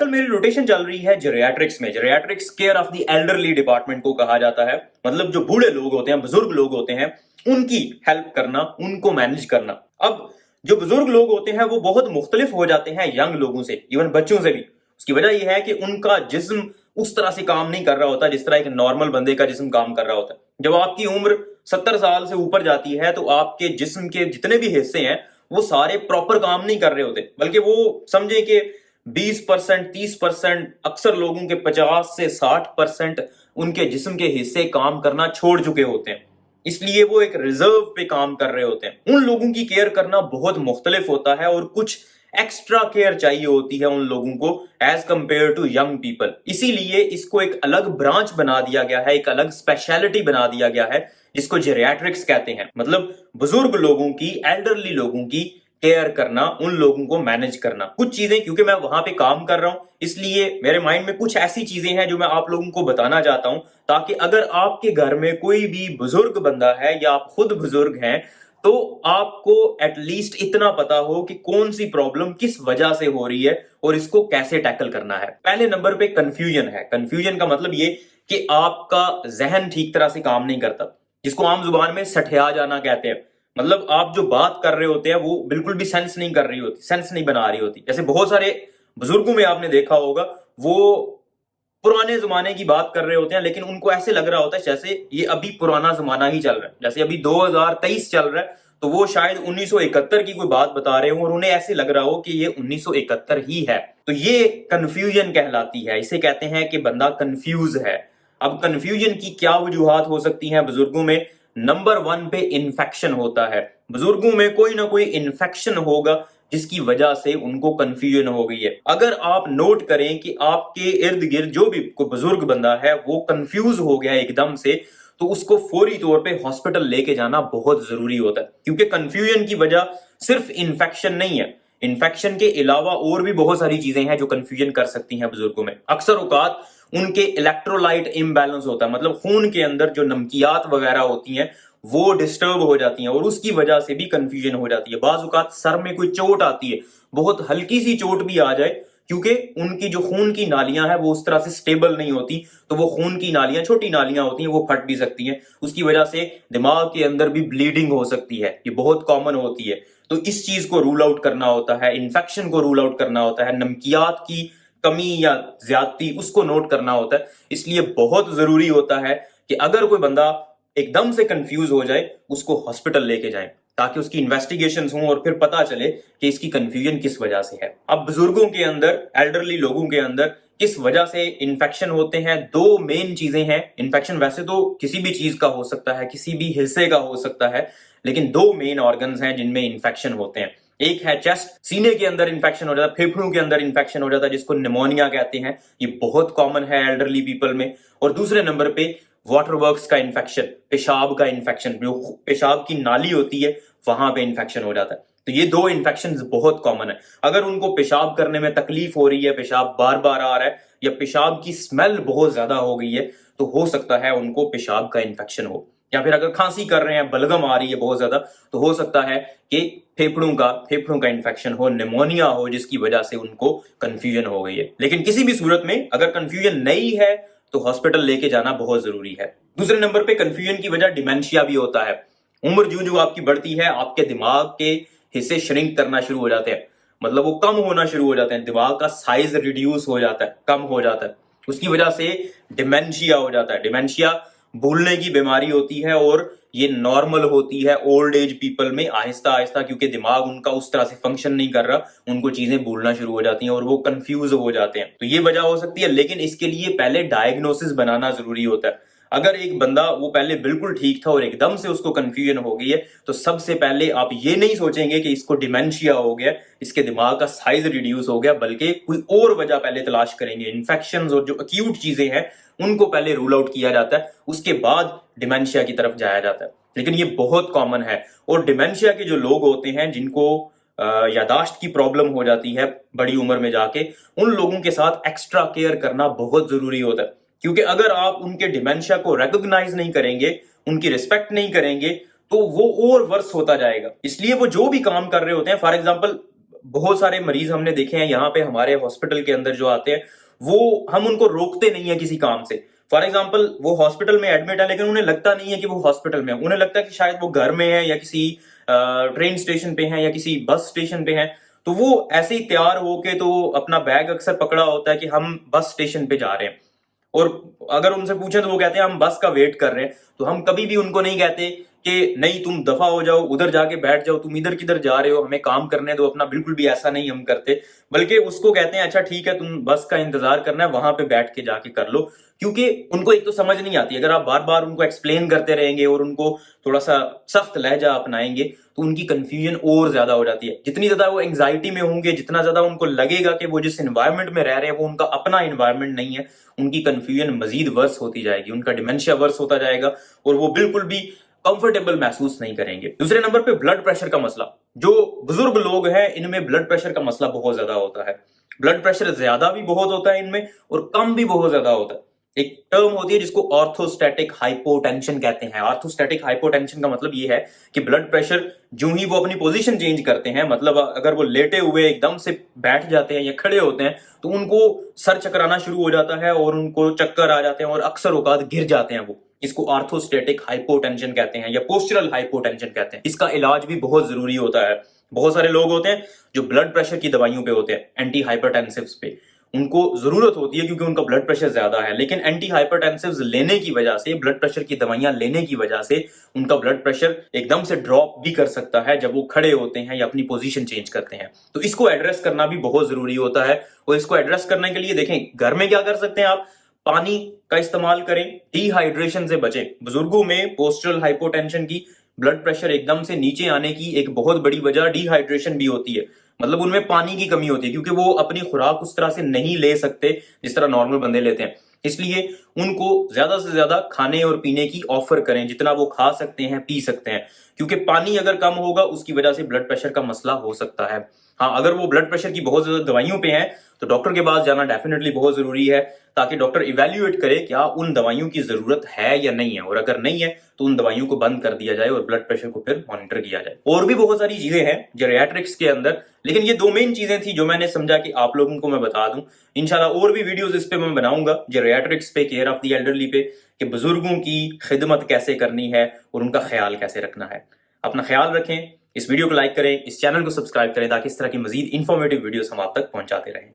आजकल मेरी रोटेशन चल रही है जेरियाट्रिक्स में। Geriatrics care of the elderly department को कहा जाता है। मतलब जो बूढ़े लोग होते हैं, बुजुर्ग लोग होते हैं, उनकी हेल्प करना, उनको मैनेज करना। अब जो बुजुर्ग लोग होते हैं वो बहुत मुख्तलिफ हो जाते हैं यंग लोगों से, इवन बच्चों से भी। उसकी वजह यह है कि उनका जिस्म उस तरह से काम नहीं कर रहा होता जिस तरह एक नॉर्मल बंदे का जिस्म काम कर रहा होता है। जब आपकी उम्र 70 साल से ऊपर जाती है तो आपके जिस्म के जितने भी हिस्से हैं वो सारे प्रॉपर काम नहीं कर रहे होते, बल्कि वो समझे कि 20%, 30%, अक्सर लोगों के 50 से 60% उनके जिस्म के हिस्से काम करना छोड़ चुके होते हैं। इसलिए वो एक रिजर्व पे काम कर रहे होते हैं। उन लोगों की केयर करना बहुत मुख्तलिफ होता है और कुछ एक्स्ट्रा केयर चाहिए होती है उन लोगों को as compare to young people. इसीलिए इसको एक अलग ब्रांच बना दिया गया है, एक अलग स्पेशलिटी बना दिया गया है जिसको जेरियाट्रिक्स कहते हैं। मतलब बुजुर्ग लोगों की, एल्डरली लोगों की केयर करना, उन लोगों को मैनेज करना। कुछ चीजें, क्योंकि मैं वहां पे काम कर रहा हूं इसलिए मेरे माइंड में कुछ ऐसी चीजें हैं जो मैं आप लोगों को बताना चाहता हूं, ताकि अगर आपके घर में कोई भी बुजुर्ग बंदा है या आप खुद बुजुर्ग हैं तो आपको एटलीस्ट इतना पता हो कि कौन सी प्रॉब्लम किस वजह से हो रही है और इसको कैसे टैकल करना है। पहले नंबर पे कंफ्यूजन है। कंफ्यूजन का मतलब ये कि आपका जहन ठीक तरह से काम नहीं करता, जिसको आम जुबान में सठिया जाना कहते हैं। मतलब आप जो बात कर रहे होते हैं वो बिल्कुल भी सेंस नहीं कर रही होती, सेंस नहीं बना रही होती। जैसे बहुत सारे बुजुर्गों में आपने देखा होगा वो पुराने जमाने की बात कर रहे होते हैं, लेकिन उनको ऐसे लग रहा होता है जैसे ये अभी पुराना जमाना ही चल रहा है। जैसे अभी 2023 चल रहा है तो वो शायद 1971 की कोई बात बता रहे हो और उन्हें ऐसे लग रहा हो कि ये 1971 ही है। तो ये कंफ्यूजन कहलाती है। इसे कहते हैं कि बंदा कंफ्यूज है। अब कंफ्यूजन की क्या वजूहात हो सकती हैं बुजुर्गों में? नंबर 1 पे इन्फेक्शन होता है। बुजुर्गों में कोई ना कोई इन्फेक्शन होगा जिसकी वजह से उनको कंफ्यूजन हो गई है। अगर आप नोट करें कि आपके इर्द गिर्द जो भी कोई बुजुर्ग बंदा है वो कंफ्यूज हो गया एकदम से, तो उसको फौरी तौर पे हॉस्पिटल लेके जाना बहुत जरूरी होता है। क्योंकि कंफ्यूजन की वजह सिर्फ इन्फेक्शन नहीं है, इन्फेक्शन के अलावा और भी बहुत सारी चीजें हैं जो कंफ्यूजन कर सकती हैं बुजुर्गों में। अक्सर औकात उनके इलेक्ट्रोलाइट इम्बैलेंस होता है, मतलब खून के अंदर जो नमकियात वगैरह होती हैं वो डिस्टर्ब हो जाती हैं और उसकी वजह से भी कंफ्यूजन हो जाती है। बाज औकात सर में कोई चोट आती है, बहुत हल्की सी चोट भी आ जाए, क्योंकि उनकी जो खून की नालियां हैं वो उस तरह से स्टेबल नहीं होती, तो वो खून की नालियां, छोटी नालियां होती हैं, वो फट भी सकती हैं। उसकी वजह से दिमाग के अंदर भी ब्लीडिंग हो सकती है, ये बहुत कॉमन होती है। तो इस चीज को रूल आउट करना होता है, इन्फेक्शन को रूल आउट करना होता है, नमकियात की कमी या ज्यादती उसको नोट करना होता है। इसलिए बहुत जरूरी होता है कि अगर कोई बंदा एकदम से कंफ्यूज हो जाए उसको हॉस्पिटल लेके जाएं, ताकि उसकी इन्वेस्टिगेशन हों और फिर पता चले कि इसकी कंफ्यूजन किस वजह से है। अब बुजुर्गों के अंदर, एल्डरली लोगों के अंदर किस वजह से इन्फेक्शन होते हैं? दो मेन चीजें हैं। इन्फेक्शन वैसे तो किसी भी चीज का हो सकता है, किसी भी हिस्से का हो सकता है, लेकिन दो मेन ऑर्गन्स हैं जिनमें इन्फेक्शन होते हैं। एक है चेस्ट, सीने के अंदर इन्फेक्शन हो जाता है, फेफड़ों के अंदर इन्फेक्शन हो जाता है जिसको निमोनिया कहते हैं, ये बहुत कॉमन है एल्डरली पीपल में। और दूसरे नंबर पे वाटर वर्क्स का इन्फेक्शन, पेशाब का इन्फेक्शन, जो पेशाब की नाली होती है वहां पे इन्फेक्शन हो जाता है। तो ये दो इन्फेक्शन बहुत कॉमन है। अगर उनको पेशाब करने में तकलीफ हो रही है, पेशाब बार बार आ रहा है या पेशाब की स्मेल बहुत ज्यादा हो गई है, तो हो सकता है उनको पेशाब का इन्फेक्शन हो। या फिर अगर खांसी कर रहे हैं, बलगम आ रही है बहुत ज्यादा, तो हो सकता है कि फेफड़ों का इन्फेक्शन हो, निमोनिया हो, जिसकी वजह से उनको कंफ्यूजन हो गई है। लेकिन किसी भी सूरत में अगर कंफ्यूजन नहीं है तो हॉस्पिटल लेके जाना बहुत जरूरी है। दूसरे नंबर पे कंफ्यूजन की वजह डिमेंशिया भी होता है। उम्र जो जो आपकी बढ़ती है आपके दिमाग के हिस्से श्रिंक करना शुरू हो जाते हैं, मतलब वो कम होना शुरू हो जाते हैं, दिमाग का साइज रिड्यूस हो जाता है, कम हो जाता है। उसकी वजह से डिमेंशिया हो जाता है। डिमेंशिया भूलने की बीमारी होती है और ये नॉर्मल होती है ओल्ड एज पीपल में आहिस्ता आहिस्ता, क्योंकि दिमाग उनका उस तरह से फंक्शन नहीं कर रहा, उनको चीजें भूलना शुरू हो जाती हैं और वो कंफ्यूज हो जाते हैं। तो ये वजह हो सकती है, लेकिन इसके लिए पहले डायग्नोसिस बनाना जरूरी होता है। अगर एक बंदा वो पहले बिल्कुल ठीक था और एकदम से उसको कंफ्यूजन हो गई है, तो सबसे पहले आप ये नहीं सोचेंगे कि इसको डिमेंशिया हो गया, इसके दिमाग का साइज रिड्यूस हो गया, बल्कि कोई और वजह पहले तलाश करेंगे। इन्फेक्शंस और जो अक्यूट चीजें हैं उनको पहले रूल आउट किया जाता है, उसके बाद डिमेंशिया की तरफ जाया जाता है। लेकिन ये बहुत कॉमन है। और डिमेंशिया के जो लोग होते हैं जिनको यादाश्त की प्रॉब्लम हो जाती है बड़ी उम्र में जाके, उन लोगों के साथ एक्स्ट्रा केयर करना बहुत जरूरी होता है। क्योंकि अगर आप उनके डिमेंशिया को रिकॉग्नाइज नहीं करेंगे, उनकी रिस्पेक्ट नहीं करेंगे, तो वो और वर्स होता जाएगा। इसलिए वो जो भी काम कर रहे होते हैं, फॉर एग्जाम्पल बहुत सारे मरीज हमने देखे हैं यहाँ पे हमारे हॉस्पिटल के अंदर जो आते हैं, वो हम उनको रोकते नहीं है किसी काम से। फॉर एग्जाम्पल वो हॉस्पिटल में एडमिट है, लेकिन उन्हें लगता नहीं है कि वो हॉस्पिटल में है, उन्हें लगता है कि शायद वो घर में है या किसी ट्रेन स्टेशन पे है या किसी बस स्टेशन पे है। तो वो ऐसे ही तैयार होके तो अपना बैग अक्सर पकड़ा होता है कि हम बस स्टेशन पे जा रहे हैं, और अगर उनसे पूछे तो वो कहते हैं हम बस का वेट कर रहे हैं। तो हम कभी भी उनको नहीं कहते कि नहीं तुम दफा हो जाओ, उधर जाके बैठ जाओ, तुम इधर किधर जा रहे हो, हमें काम करने दो अपना। बिल्कुल भी ऐसा नहीं हम करते, बल्कि उसको कहते हैं अच्छा ठीक है, तुम बस का इंतजार करना है, वहां पे बैठ के जाके कर लो। क्योंकि उनको एक तो समझ नहीं आती, अगर आप बार बार उनको एक्सप्लेन करते रहेंगे और उनको थोड़ा सा सख्त लहजा अपनाएंगे तो उनकी कंफ्यूजन और ज्यादा हो जाती है। जितनी ज्यादा वो एंग्जाइटी में होंगे, जितना ज्यादा उनको लगेगा कि वो जिस एनवायरमेंट में रह रहे हैं वो उनका अपना एनवायरमेंट नहीं है, उनकी कंफ्यूजन मजीद वर्स होती जाएगी, उनका डिमेंशिया वर्स होता जाएगा और वो बिल्कुल भी कंफर्टेबल महसूस नहीं करेंगे। दूसरे नंबर पे ब्लड प्रेशर का मसला। जो बुजुर्ग लोग हैं इनमें ब्लड प्रेशर का मसला बहुत ज्यादा होता है। ब्लड प्रेशर ज्यादा भी बहुत होता है इनमें और कम भी बहुत ज्यादा होता है। एक टर्म होती है जिसको ऑर्थोस्टैटिक हाइपोटेंशन कहते हैं। ऑर्थोस्टैटिक हाइपोटेंशन का मतलब ये है कि ब्लड प्रेशर जो ही वो अपनी पोजीशन चेंज करते हैं, मतलब अगर वो लेटे हुए एकदम से बैठ जाते हैं या खड़े होते हैं तो उनको सर चकराना शुरू हो जाता है और उनको चक्कर आ जाते हैं और अक्सर औकात गिर जाते हैं। वो इसको ऑर्थोस्टैटिक हाइपोटेंशन कहते हैं या पोस्चरल हाइपोटेंशन कहते हैं। इसका इलाज भी बहुत जरूरी होता है। बहुत सारे लोग होते हैं जो ब्लड प्रेशर की दवाइयों पे होते हैं, एंटी हाइपरटेंसिव्स पे, उनको जरूरत होती है क्योंकि उनका ब्लड प्रेशर ज्यादा है, लेकिन एंटी हाइपरटेंसिव्स लेने की वजह से, ब्लड प्रेशर की दवाइयां लेने की वजह से उनका ब्लड प्रेशर एकदम से ड्रॉप भी कर सकता है जब वो खड़े होते हैं या अपनी पोजीशन चेंज करते हैं। तो इसको एड्रेस करना भी बहुत जरूरी होता है। और इसको एड्रेस करने के लिए देखें घर में क्या कर सकते हैं आप, पानी का इस्तेमाल करें, डिहाइड्रेशन से बचें। बुजुर्गों में पोस्चरल हाइपोटेंशन की, ब्लड प्रेशर एकदम से नीचे आने की एक बहुत बड़ी वजह डिहाइड्रेशन भी होती है। मतलब उनमें पानी की कमी होती है क्योंकि वो अपनी खुराक उस तरह से नहीं ले सकते जिस तरह नॉर्मल बंदे लेते हैं। इसलिए उनको ज्यादा से ज्यादा खाने और पीने की ऑफर करें, जितना वो खा सकते हैं पी सकते हैं, क्योंकि पानी अगर कम होगा उसकी वजह से ब्लड प्रेशर का मसला हो सकता है। हाँ, अगर वो ब्लड प्रेशर की बहुत ज्यादा दवाइयों पे हैं तो डॉक्टर के पास जाना डेफिनेटली बहुत जरूरी है, ताकि डॉक्टर इवेल्युएट करे क्या उन दवाइयों की जरूरत है या नहीं है, और अगर नहीं है तो उन दवाइयों को बंद कर दिया जाए और ब्लड प्रेशर को फिर मॉनिटर किया जाए। और भी बहुत सारी चीजें हैं जेरियाट्रिक्स के अंदर, लेकिन ये दो मेन चीजें थी जो मैंने समझा कि आप लोगों को मैं बता दूं। इंशाल्लाह और भी वीडियोस इस पे मैं बनाऊंगा, जेरियाट्रिक्स पे, केयर ऑफ द एल्डरली पे, कि बुजुर्गों की खिदमत कैसे करनी है और उनका ख्याल कैसे रखना है। अपना ख्याल रखें, इस वीडियो को लाइक करें, इस चैनल को सब्सक्राइब करें ताकि इस तरह की मजीद इंफॉर्मेटिव वीडियोस हम आप तक पहुंचाते रहें।